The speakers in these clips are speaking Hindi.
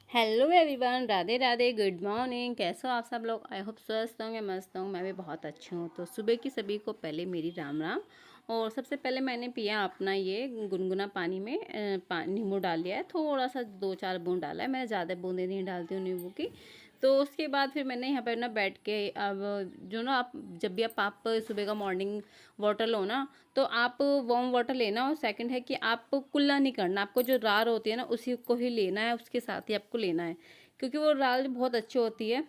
Hello everyone, Radhe Radhe, good morning. कैसे हो आप सब लोग? आई होप स्वस्थ होंगे, मस्त होंगे। मैं भी बहुत अच्छी हूँ। तो सुबह की सभी को पहले मेरी राम राम। और सबसे पहले मैंने पिया अपना ये गुनगुना पानी में नींबू डाल लिया है, थोड़ा सा 2-4 बूंद डाला है। मैं ज़्यादा बूंदें नहीं डालती हूँ नींबू की। तो उसके बाद फिर मैंने यहाँ पर ना बैठ के, अब जो ना आप जब भी आप सुबह का मॉर्निंग वाटर लो ना, तो आप वार्म वाटर लेना। और सेकंड है कि आप कुल्ला नहीं करना, आपको जो रार होती है ना उसी को ही लेना है, उसके साथ ही आपको लेना है, क्योंकि वो रार बहुत अच्छी होती है।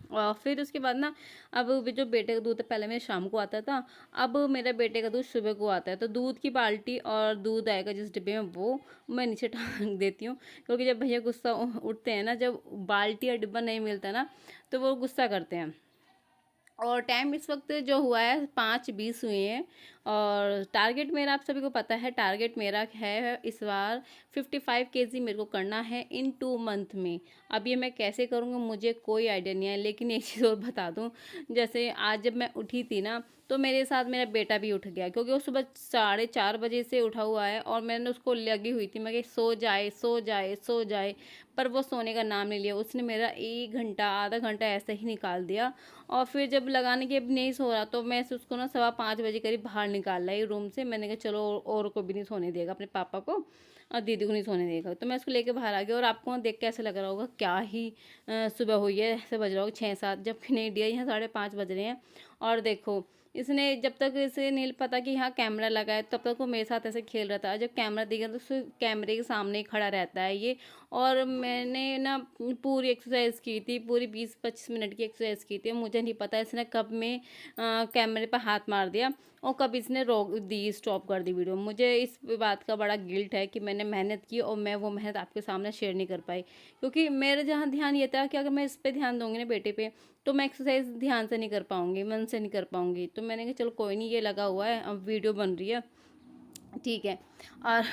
और फिर उसके बाद ना, अब जो बेटे का दूध पहले मेरे शाम को आता था, अब मेरा बेटे का दूध सुबह को आता है। तो दूध की बाल्टी और दूध आएगा जिस डिब्बे में, वो मैं नीचे टांग देती हूँ, क्योंकि जब भैया गुस्सा उठते हैं ना, जब बाल्टी या डिब्बा नहीं मिलता ना, तो वो गुस्सा करते हैं। और टाइम इस वक्त जो हुआ है 5:20 हुए हैं। और टारगेट मेरा आप सभी को पता है, टारगेट मेरा है इस बार 55 केजी मेरे को करना है इन 2 मंथ में। अब ये मैं कैसे करूँगी मुझे कोई आइडिया नहीं है। लेकिन एक चीज़ और बता दूँ, जैसे आज जब मैं उठी थी ना, तो मेरे साथ मेरा बेटा भी उठ गया, क्योंकि वो सुबह 4:30 बजे से उठा हुआ है। और मैंने उसको लगी हुई थी, मैं कि सो जाए सो जाए सो जाए, पर वो सोने का नाम नहीं लिया। उसने मेरा 1 घंटा आधा घंटा ऐसे ही निकाल दिया। और फिर जब लगाने के अब नहीं सो रहा, तो मैं उसको ना 5:15 बजे करीब बाहर निकाल लाई रूम से। मैंने कहा चलो, और को भी नहीं सोने देगा, अपने पापा को और दीदी को नहीं सोने देगा। तो मैं उसको लेके बाहर आ गई। और आपको देख के ऐसा लग रहा होगा क्या ही सुबह हुई है, ऐसे बज रहा होगा 6-7, जबकि नहीं दिया, यहाँ 5:30 बज रहे हैं। और देखो, इसने जब तक इसे नहीं पता कि यहाँ कैमरा लगा है, तब तक वो मेरे साथ ऐसे खेल रहा था। जब कैमरा दिखा तो कैमरे के सामने ही खड़ा रहता है ये। और मैंने ना पूरी एक्सरसाइज की थी, पूरी 20-25 मिनट की एक्सरसाइज की थी। मुझे नहीं पता इसने कब में कैमरे पर हाथ मार दिया और कब इसने रोक दी, स्टॉप कर दी वीडियो। मुझे इस बात का बड़ा गिल्ट है कि मैंने मेहनत की और मैं वो मेहनत आपके सामने शेयर नहीं कर पाई, क्योंकि मेरा जहाँ ध्यान ये था कि अगर मैं इस पर ध्यान दूंगी ना, बेटे पे, तो मैं एक्सरसाइज ध्यान से नहीं कर पाऊंगी, मन से नहीं कर पाऊंगी। तो मैंने कहा चलो कोई नहीं, ये लगा हुआ है, अब वीडियो बन रही है, ठीक है। और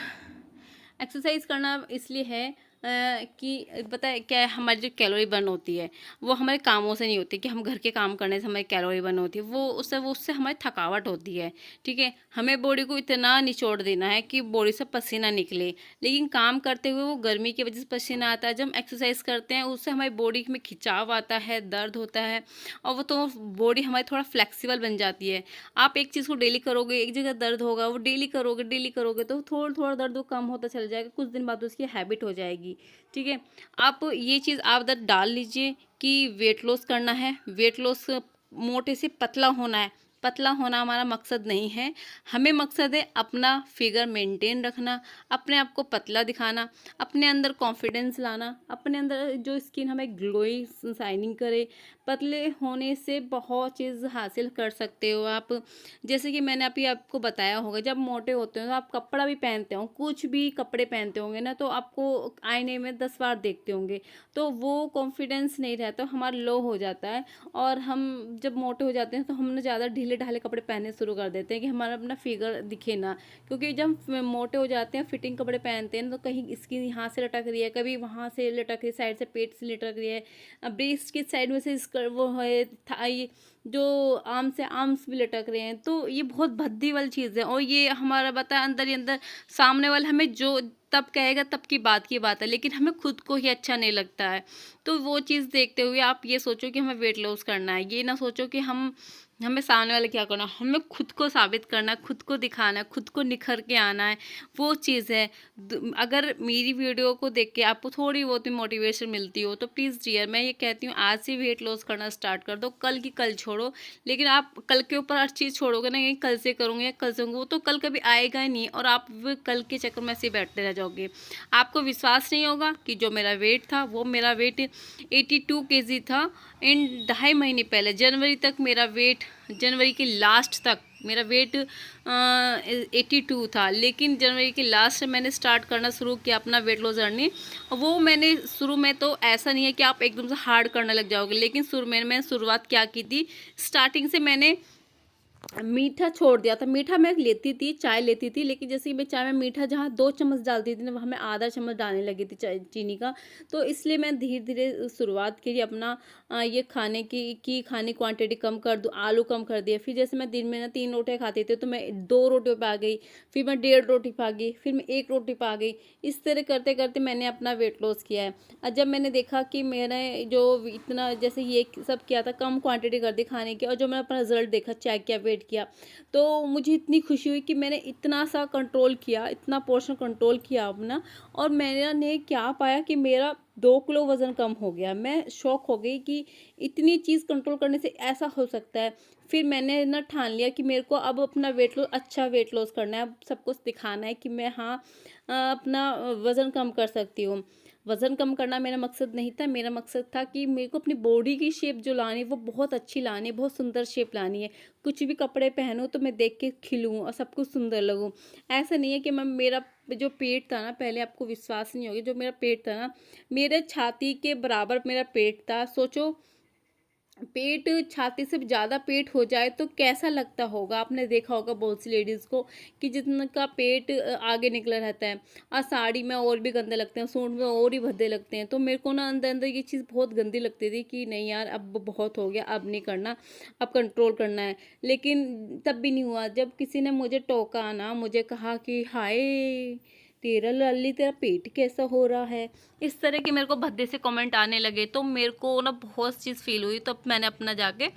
एक्सरसाइज करना इसलिए है कि पता है क्या है, हमारी जो कैलोरी बर्न होती है वो हमारे कामों से नहीं होती, कि हम घर के काम करने से हमारी कैलोरी बर्न होती है, वो उससे हमारी थकावट होती है, ठीक है। हमें बॉडी को इतना निचोड़ देना है कि बॉडी से पसीना निकले। लेकिन काम करते हुए वो गर्मी की वजह से पसीना आता है। जब हम एक्सरसाइज करते हैं उससे हमारी बॉडी में खिंचाव आता है, दर्द होता है, और वो तो बॉडी हमारी थोड़ा फ्लेक्सिबल बन जाती है। आप एक चीज़ को डेली करोगे, एक जगह दर्द होगा, वो डेली करोगे तो थोड़ा थोड़ा दर्द वो कम होता चला जाएगा, कुछ दिन बाद उसकी हैबिट हो जाएगी, ठीक है। आप ये चीज़ आप उधर डाल लीजिए कि वेट लॉस करना है, वेट लॉस मोटे से पतला होना है। पतला होना हमारा मकसद नहीं है, हमें मकसद है अपना फिगर मेंटेन रखना, अपने आप को पतला दिखाना, अपने अंदर कॉन्फिडेंस लाना, अपने अंदर जो स्किन हमें ग्लोई शाइनिंग करे। पतले होने से बहुत चीज़ हासिल कर सकते हो आप। जैसे कि मैंने अभी आपको बताया होगा, जब मोटे होते हो तो आप कपड़ा भी पहनते हो, कुछ भी कपड़े पहनते होंगे ना, तो आपको आईने में 10 बार देखते होंगे, तो वो कॉन्फिडेंस नहीं रहता, हमारा लो हो जाता है। और हम जब मोटे हो जाते हैं तो हम ना ज़्यादा ढीले ढाले कपड़े पहनने शुरू कर देते हैं कि हमारा अपना फिगर दिखे ना। क्योंकि जब मोटे हो जाते हैं, फिटिंग कपड़े पहनते हैं, तो कहीं स्किन यहाँ से लटक रही है, कभी वहाँ से लटक रही है, साइड से पेट से लटक रही है, ब्रेस्ट की साइड में से वो है थाई, जो आर्म से आर्म्स भी लटक रहे हैं। तो ये बहुत भद्दी वाली चीज़ है। और ये हमारा बता अंदर ही अंदर, सामने वाला हमें जो तब कहेगा तब की बात है, लेकिन हमें खुद को ही अच्छा नहीं लगता है। तो वो चीज़ देखते हुए आप ये सोचो कि हमें वेट लॉस करना है, ये ना सोचो कि हमें सामने वाले क्या करना, हमें खुद को साबित करना है, खुद को दिखाना है, खुद को निखर के आना है, वो चीज़ है। अगर मेरी वीडियो को देख के आपको थोड़ी बहुत मोटिवेशन मिलती हो, तो प्लीज़ डियर, मैं ये कहती हूँ आज से वेट लॉस करना स्टार्ट कर दो, कल की कल छोड़ो। लेकिन आप कल के ऊपर हर चीज़ छोड़ोगे ना, ये कल से करूँगी, कल से वो तो कल कभी आएगा ही नहीं, और आप वो कल के चक्कर में ऐसे बैठते रह जाओगे। आपको विश्वास नहीं होगा कि जो मेरा वेट था, वो मेरा वेट 82 केजी था इन 2.5 महीने पहले। जनवरी के लास्ट तक मेरा वेट 82 था। लेकिन जनवरी के लास्ट में मैंने स्टार्ट करना शुरू किया अपना वेट लॉस जर्नी। वो मैंने शुरू में, तो ऐसा नहीं है कि आप एकदम से हार्ड करने लग जाओगे, लेकिन शुरू में मैंने शुरुआत क्या की थी, स्टार्टिंग से मैंने मीठा छोड़ दिया था। मीठा मैं लेती थी, चाय लेती थी, लेकिन जैसे कि मैं चाय में मीठा जहाँ 2 चम्मच डालती थी ना, वहाँ मैं आधा चम्मच डालने लगी थी चाय चीनी का। तो इसलिए मैं धीरे-धीरे शुरुआत की अपना ये खाने की खाने क्वांटिटी कम कर दूँ, आलू कम कर दिए। फिर जैसे मैं दिन में ना 3 रोटियाँ खाती थी, तो मैं 2 रोटियों पे आ गई, फिर मैं डेढ़ रोटी पे आ गई, फिर मैं 1 रोटी पे आ गई। इस तरह करते-करते मैंने अपना वेट लॉस किया है। और जब मैंने देखा कि मैंने जो इतना जैसे ये सब किया था, कम क्वांटिटी कर दी खाने की, और जो मैंने अपना रिजल्ट देखा, चेक किया, वेट किया, तो मुझे इतनी खुशी हुई कि मैंने इतना सा कंट्रोल किया, इतना पोर्शन कंट्रोल किया अपना, और मैंने क्या पाया कि मेरा 2 किलो वज़न कम हो गया। मैं शॉक हो गई कि इतनी चीज़ कंट्रोल करने से ऐसा हो सकता है। फिर मैंने ना ठान लिया कि मेरे को अब अपना वेट लॉस, अच्छा वेट लॉस करना है, अब सबको दिखाना है कि मैं हाँ अपना वज़न कम कर सकती हूँ। वज़न कम करना मेरा मकसद नहीं था, मेरा मकसद था कि मेरे को अपनी बॉडी की शेप जो लानी है वो बहुत अच्छी लानी है, बहुत सुंदर शेप लानी है। कुछ भी कपड़े पहनूँ तो मैं देख के खिलूँ और सब कुछ सुंदर लगूँ। ऐसा नहीं है कि मैं मेरा जो पेट था ना, पहले आपको विश्वास नहीं होगा, जो मेरा पेट था ना, मेरे छाती के बराबर मेरा पेट था। सोचो, पेट छाती से ज़्यादा पेट हो जाए तो कैसा लगता होगा। आपने देखा होगा बहुत सी लेडीज़ को कि जिनका पेट आगे निकला रहता है, और साड़ी में और भी गंदे लगते हैं, सूट में और ही भद्दे लगते हैं। तो मेरे को ना अंदर अंदर ये चीज़ बहुत गंदी लगती थी कि नहीं यार, अब बहुत हो गया, अब नहीं करना, अब कंट्रोल करना है। लेकिन तब भी नहीं हुआ। जब किसी ने मुझे टोका ना, मुझे कहा कि हाय तेरा लल्ली, तेरा पेट कैसा हो रहा है, इस तरह के मेरे को भद्दे से कमेंट आने लगे, तो मेरे को ना बहुत चीज़ फील हुई। तो मैंने अपना जाके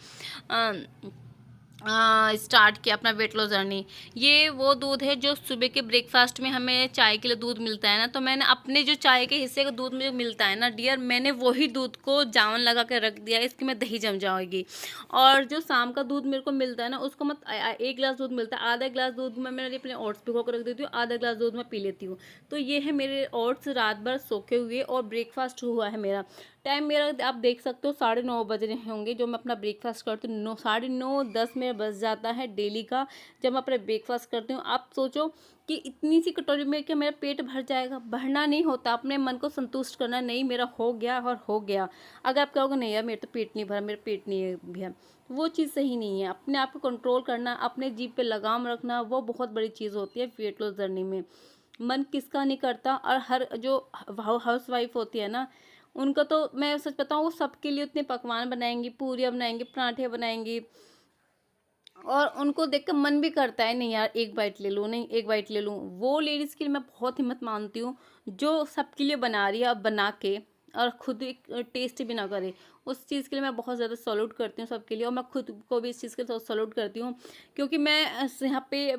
स्टार्ट किया अपना वेट लॉस जर्नी। ये वो दूध है जो सुबह के ब्रेकफास्ट में हमें चाय के लिए दूध मिलता है ना, तो मैंने अपने जो चाय के हिस्से का दूध मुझे मिलता है ना डियर, मैंने वही दूध को जावन लगा के रख दिया, इसकी मैं दही जम जाएगी। और जो शाम का दूध मेरे को मिलता है ना, उसको मत 1 गिलास दूध मिलता है, आधा गिलास दूध में मैंने अपने ओट्स भिगो कर रख देती हूँ, आधा गिलास दूध में पी लेती हूँ। तो ये है मेरे ओट्स रात भर सोखे हुए, और ब्रेकफास्ट हुआ है मेरा। टाइम मेरा आप देख सकते हो 9:30 बज रहे होंगे, जो मैं अपना ब्रेकफास्ट करती हूँ। 9, 9:30, 10 मेरा बज जाता है डेली का, जब मैं अपना ब्रेकफास्ट करती हूँ। आप सोचो कि इतनी सी कटोरी में क्या मेरा पेट भर जाएगा? भरना नहीं होता, अपने मन को संतुष्ट करना, नहीं मेरा हो गया और हो गया। अगर आप कहोगे नहीं यार मेरा तो पेट नहीं भरा, मेरा पेट नहीं है भैया, वो चीज़ सही नहीं है। अपने आप को कंट्रोल करना, अपने जीभ पे लगाम रखना, वो बहुत बड़ी चीज़ होती है वेट लॉस जर्नी में। मन किसका नहीं करता। और हर जो हाउस वाइफ होती है ना, उनका तो मैं सच बताऊँ, वो सबके लिए उतने पकवान बनाएंगी, पूरियाँ बनाएंगी, पराठे बनाएंगी, और उनको देखकर मन भी करता है नहीं यार एक बाइट ले लूँ, नहीं एक बाइट ले लूँ। वो लेडीज़ के लिए मैं बहुत हिम्मत मानती हूँ, जो सबके लिए बना रही है, अब बना के, और खुद एक टेस्ट भी ना करे। उस चीज़ के लिए मैं बहुत ज़्यादा सैल्यूट करती हूँ सबके लिए, और मैं खुद को भी इस चीज़ के लिए सैल्यूट करती हूँ। क्योंकि मैं यहाँ पे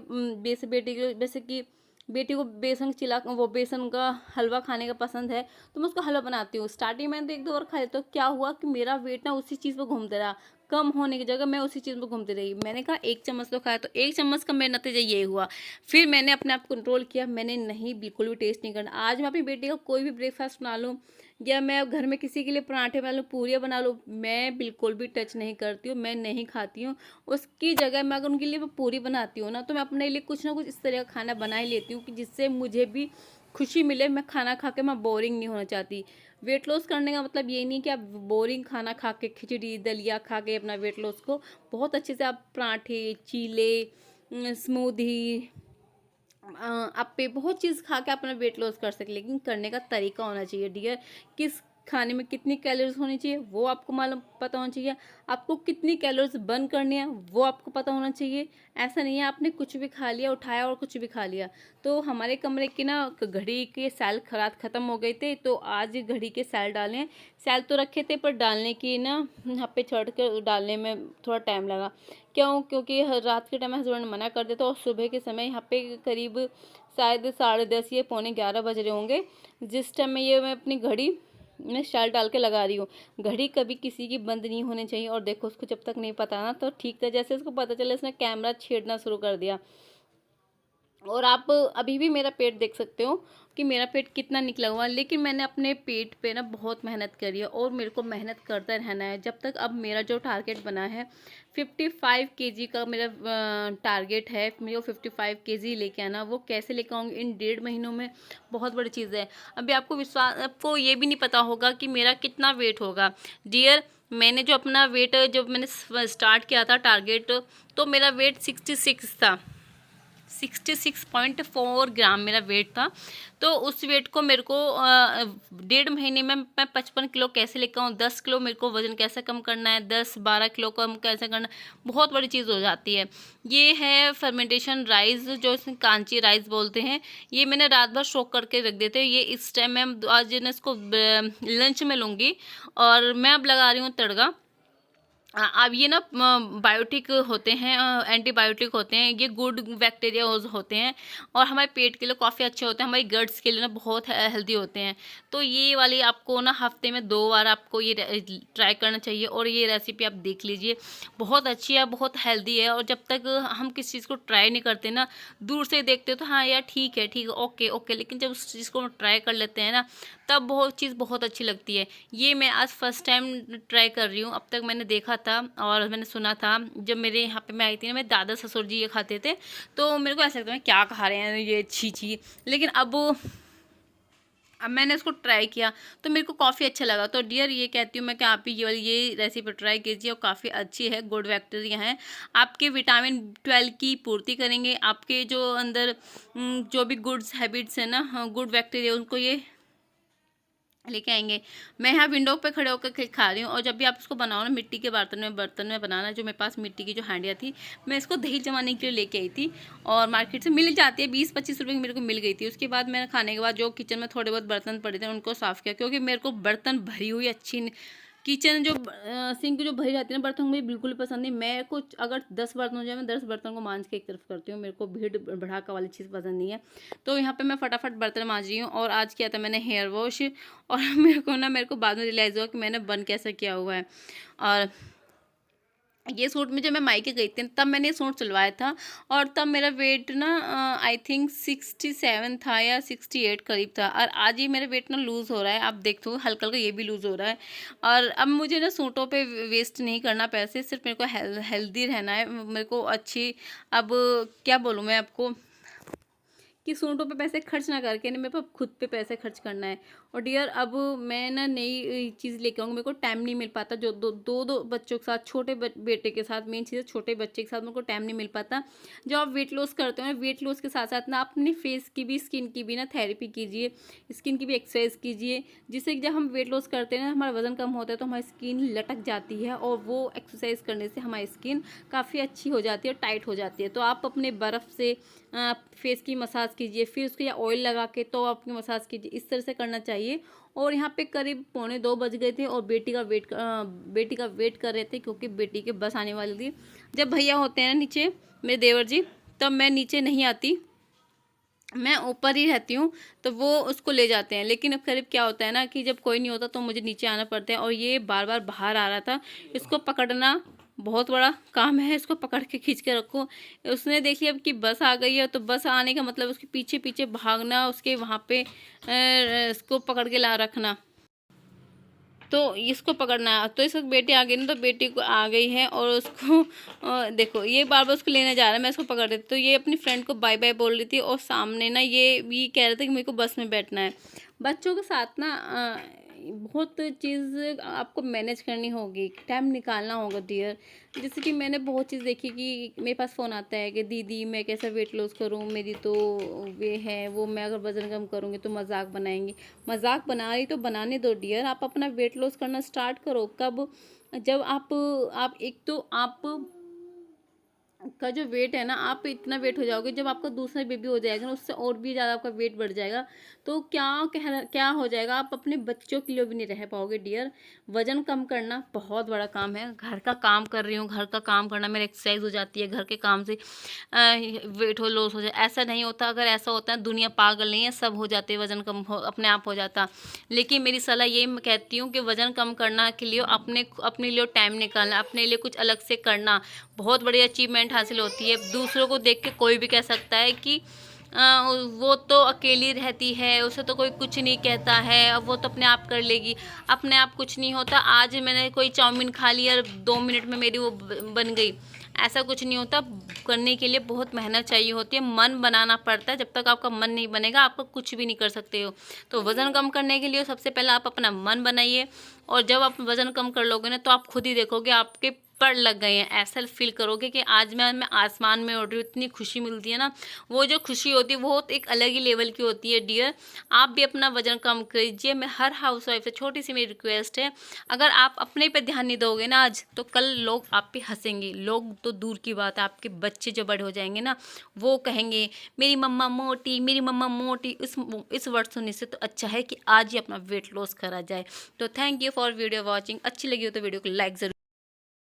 बेटी के जैसे कि बेटी को बेसन का हलवा खाने का पसंद है, तो मैं उसको हलवा बनाती हूँ। स्टार्टिंग में तो 1-2 बार खाया, तो क्या हुआ कि मेरा वेट ना उसी चीज़ पर घूमते रहा, कम होने की जगह मैं उसी चीज़ में घूमती रही। मैंने कहा 1 चम्मच तो खाया, तो 1 चम्मच का मेरा नतीजा ये हुआ। फिर मैंने अपने आप को कंट्रोल किया, मैंने नहीं बिल्कुल भी टेस्ट नहीं करना। आज मैं अपनी बेटी का कोई भी ब्रेकफास्ट बना लूँ, या मैं घर में किसी के लिए पराठे बना लूँ, पूरियाँ बना लूँ, मैं बिल्कुल भी टच नहीं करती हूँ, मैं नहीं खाती हूँ। उसकी जगह मैं अगर उनके लिए मैं पूरी बनाती हूँ ना, तो मैं अपने लिए कुछ ना कुछ इस तरह का खाना बना ही लेती हूँ कि जिससे मुझे भी खुशी मिले। मैं खाना खा के मैं बोरिंग नहीं होना चाहती। वेट लॉस करने का मतलब ये नहीं कि आप बोरिंग खाना खा के, खिचड़ी दलिया खा के अपना वेट लॉस को, बहुत अच्छे से आप पराठे, चीले, स्मूदी, अप्पे, बहुत चीज़ खा के अपना वेट लॉस कर सके। लेकिन करने का तरीका होना चाहिए डियर। किस खाने में कितनी कैलोरीज होनी चाहिए वो आपको मालूम पता होना चाहिए। आपको कितनी कैलोरीज बर्न करनी है वो आपको पता होना चाहिए। ऐसा नहीं है आपने कुछ भी खा लिया, उठाया और कुछ भी खा लिया। तो हमारे कमरे की ना घड़ी के सेल रात ख़त्म हो गए थे, तो आज घड़ी के सेल डाले हैं। सेल तो रखे थे पर डालने की ना यहाँ पे चढ़ कर डालने में थोड़ा टाइम लगा। क्यों? क्योंकि रात के टाइम हस्बैंड मना कर देते, और सुबह के समय यहाँ पे करीब शायद 10:30 या 11:45 बज रहे होंगे, जिस टाइम में ये मैं अपनी घड़ी मैं शाल डाल के लगा रही हूँ। घड़ी कभी किसी की बंद नहीं होनी चाहिए। और देखो उसको जब तक नहीं पता ना तो ठीक था, जैसे उसको पता चला इसने कैमरा छेड़ना शुरू कर दिया। और आप अभी भी मेरा पेट देख सकते हो कि मेरा पेट कितना निकला हुआ है। लेकिन मैंने अपने पेट पे ना बहुत मेहनत करी है और मेरे को मेहनत करता रहना है जब तक। अब मेरा जो टारगेट बना है 55 केजी का मेरा टारगेट है, मेरे को 55 केजी लेके आना। वो कैसे लेके आऊँगी इन 1.5 महीनों में, बहुत बड़ी चीज़ है। अभी आपको विश्वास, आपको ये भी नहीं पता होगा कि मेरा कितना वेट होगा डियर। मैंने जो अपना वेट जब मैंने स्टार्ट किया था टारगेट, तो मेरा वेट 66 था, 66.4 ग्राम मेरा वेट था। तो उस वेट को मेरे को 1.5 महीने में मैं 55 किलो कैसे लेकर आऊँ, 10 किलो मेरे को वज़न कैसे कम करना है, 10-12 किलो कम कैसे करना है, बहुत बड़ी चीज़ हो जाती है। ये है फर्मेंटेशन राइस, जो इसमें कांची राइस बोलते हैं। ये मैंने रात भर सोक करके रख देते हैं। ये इस टाइम मैं आज ना इसको लंच में लूँगी। और मैं अब लगा रही हूँ तड़का। अब ये ना बायोटिक होते हैं, एंटीबायोटिक होते हैं, ये गुड बैक्टीरिया होते हैं और हमारे पेट के लिए काफ़ी अच्छे होते हैं, हमारी गट्स के लिए ना बहुत हेल्दी होते हैं। तो ये वाली आपको ना हफ्ते में 2 बार आपको ये ट्राई करना चाहिए। और ये रेसिपी आप देख लीजिए, बहुत अच्छी है, बहुत हेल्दी है। और जब तक हम किसी चीज़ को ट्राई नहीं करते ना, दूर से देखते हो तो हाँ यार ठीक है ओके ओके, लेकिन जब उस चीज़ को ट्राई कर लेते हैं ना, तब बहुत चीज़ बहुत अच्छी लगती है। ये मैं आज फर्स्ट टाइम ट्राई कर रही हूँ। अब तक मैंने देखा था और मैंने सुना था, जब मेरे यहाँ पे मैं आई थी ना, मेरे दादा ससुर जी ये खाते थे, तो मेरे को ऐसा लगता है क्या खा रहे हैं ये, छी छी। लेकिन अब मैंने इसको ट्राई किया तो मेरे को काफ़ी अच्छा लगा। तो डियर ये कहती हूँ मैं कि आप भी ये वाली ये रेसिपी ट्राई कीजिए और काफ़ी अच्छी है, गुड बैक्टीरिया है, आपके विटामिन 12 की पूर्ति करेंगे। आपके जो अंदर जो भी गुड्स हैबिट्स है ना, गुड बैक्टीरिया, उनको ये लेके आएंगे। मैं यहाँ विंडो पे खड़े होकर खा रही हूँ। और जब भी आप इसको बनाओ ना, मिट्टी के बर्तन में बनाना। जो मेरे पास मिट्टी की जो हांडियाँ थी, मैं इसको दही जमाने के लिए लेके आई थी और मार्केट से मिल जाती है, 20-25 रुपये की मेरे को मिल गई थी। उसके बाद मैंने खाने के बाद जो किचन में थोड़े बहुत बर्तन पड़े थे उनको साफ़ किया, क्योंकि मेरे को बर्तन भरी हुई अच्छी किचन जो सिंक जो भरी रहती है ना बर्तन, मुझे बिल्कुल पसंद नहीं। मैं कुछ अगर 10 बर्तन हो जाए, मैं 10 बर्तन को मांज के एक तरफ करती हूँ। मेरे को भीड़ भड़ाका वाली चीज़ पसंद नहीं है। तो यहाँ पे मैं फटाफट बर्तन मांज रही हूँ। और आज किया था मैंने हेयर वॉश। और मेरे को बाद में रियलाइज़ हुआ कि मैंने बंद कैसे किया हुआ है। और ये सूट में जब मैं मायके गई थी तब मैंने ये सूट सिलवाया था, और तब मेरा वेट ना आई थिंक 67 था या 68 करीब था। और आज ये मेरा वेट ना लूज़ हो रहा है, आप देखते हो हल्का हल्का ये भी लूज़ हो रहा है। और अब मुझे ना सूटों पे वेस्ट नहीं करना पैसे, सिर्फ मेरे को हेल्दी रहना है, मेरे को अच्छी। अब क्या बोलूँ मैं आपको कि सूटों पे पैसे खर्च ना करके ना मेरे को खुद पे पैसे खर्च करना है। और डियर अब मैं ना नई चीज़ लेके आऊँगी, मेरे को टाइम नहीं मिल पाता। जो दो बच्चों के साथ, छोटे बेटे के साथ, मेन चीज़ है छोटे बच्चे के साथ मेरे को टाइम नहीं मिल पाता। जब आप वेट लॉस करते हो ना, वेट लॉस के साथ साथ ना अपनी फेस की भी, स्किन की भी ना थेरेपी कीजिए, स्किन की भी एक्सरसाइज कीजिए, जिससे कि जब हम वेट लॉस करते हैं ना, हमारा वजन कम होता है तो हमारी स्किन लटक जाती है, और वो एक्सरसाइज करने से हमारी स्किन काफ़ी अच्छी हो जाती है और टाइट हो जाती है। तो आप अपने बर्फ़ से फेस की मसाज कीजिए, फिर उसको या ऑयल लगा के तो आपकी मसाज कीजिए, इस तरह से करना चाहिए। और यहाँ पे करीब 1:45 बज गए थे और बेटी का वेट कर रहे थे, क्योंकि बेटी के बस आने वाली थी। जब भैया होते हैं ना नीचे, मेरे देवर जी, तब मैं नीचे नहीं आती, मैं ऊपर ही रहती हूँ, तो वो उसको ले जाते हैं। लेकिन अब करीब क्या होता है ना कि जब कोई नहीं होता तो मुझे नीचे आना पड़ता है। और ये बार बार बाहर आ रहा था, इसको पकड़ना बहुत बड़ा काम है, इसको पकड़ के खींच के रखो। उसने देख लिया अब कि बस आ गई है, तो बस आने का मतलब उसके पीछे पीछे भागना, उसके वहाँ पे इसको पकड़ के ला रखना, तो इसको पकड़ना है। तो इस वक्त बेटी आ गई ना, तो बेटी को आ गई है और उसको देखो ये बार बार उसको लेने जा रहा है, मैं इसको पकड़ रही थी। तो ये अपनी फ्रेंड को बाय बाय बोल रही थी, और सामने ना ये भी कह रहे थे कि मेरे को बस में बैठना है। बच्चों के साथ ना बहुत चीज़ आपको मैनेज करनी होगी, टाइम निकालना होगा डियर। जैसे कि मैंने बहुत चीज़ देखी कि मेरे पास फ़ोन आता है कि दीदी मैं कैसा वेट लॉस करूं, मेरी तो वे है वो, मैं अगर वज़न कम करूंगी तो मजाक बनाएंगी। मजाक बना रही तो बनाने दो डियर, आप अपना वेट लॉस करना स्टार्ट करो। कब? जब आप एक तो आप का जो वेट है ना, आप इतना वेट हो जाओगे, जब आपका दूसरा बेबी हो जाएगा ना, उससे और भी ज़्यादा आपका वेट बढ़ जाएगा। तो क्या हो जाएगा, आप अपने बच्चों के लिए भी नहीं रह पाओगे डियर। वजन कम करना बहुत बड़ा काम है। घर का काम कर रही हूँ, घर का काम करना मेरी एक्सरसाइज हो जाती है, घर के काम से वेट हो लॉस हो जाए, ऐसा नहीं होता। अगर ऐसा होता है, दुनिया पागल नहीं है, सब हो जाते, वजन कम हो अपने आप हो जाता। लेकिन मेरी सलाह ये मैं कहती हूँ कि वजन कम करना के लिए अपने लिए टाइम निकालना, अपने लिए कुछ अलग से करना, बहुत बड़ी अचीवमेंट हासिल होती है। दूसरों को देख के कोई भी कह सकता है कि वो तो अकेली रहती है, उसे तो कोई कुछ नहीं कहता है, अब वो तो अपने आप कर लेगी। अपने आप कुछ नहीं होता। आज मैंने कोई चाउमीन खा ली और 2 मिनट में मेरी वो बन गई, ऐसा कुछ नहीं होता। करने के लिए बहुत मेहनत चाहिए होती है, मन बनाना पड़ता है। जब तक आपका मन नहीं बनेगा आप कुछ भी नहीं कर सकते हो। तो वज़न कम करने के लिए सबसे पहले आप अपना मन बनाइए, और जब आप वज़न कम कर लोगे ना तो आप खुद ही देखोगे आपके पर लग गए हैं। ऐसा फील करोगे कि आज मैं आसमान में उड़ रही हूँ, इतनी खुशी मिलती है ना। वो जो खुशी होती है वो एक अलग ही लेवल की होती है डियर। आप भी अपना वज़न कम कीजिए। मैं हर हाउसवाइफ से छोटी सी मेरी रिक्वेस्ट है, अगर आप अपने पे ध्यान नहीं दोगे ना आज, तो कल लोग आप पे हंसेंगे। लोग तो दूर की बात है, आपके बच्चे जो बड़े हो जाएंगे ना, वो कहेंगे मेरी मम्मा मोटी, मेरी मम्मा मोटी। इस वर्ड सुनने से तो अच्छा है कि आज ही अपना वेट लॉस करा जाए। तो thank you for video watching. अच्छी लगी हो तो वीडियो को लाइक ज़रूर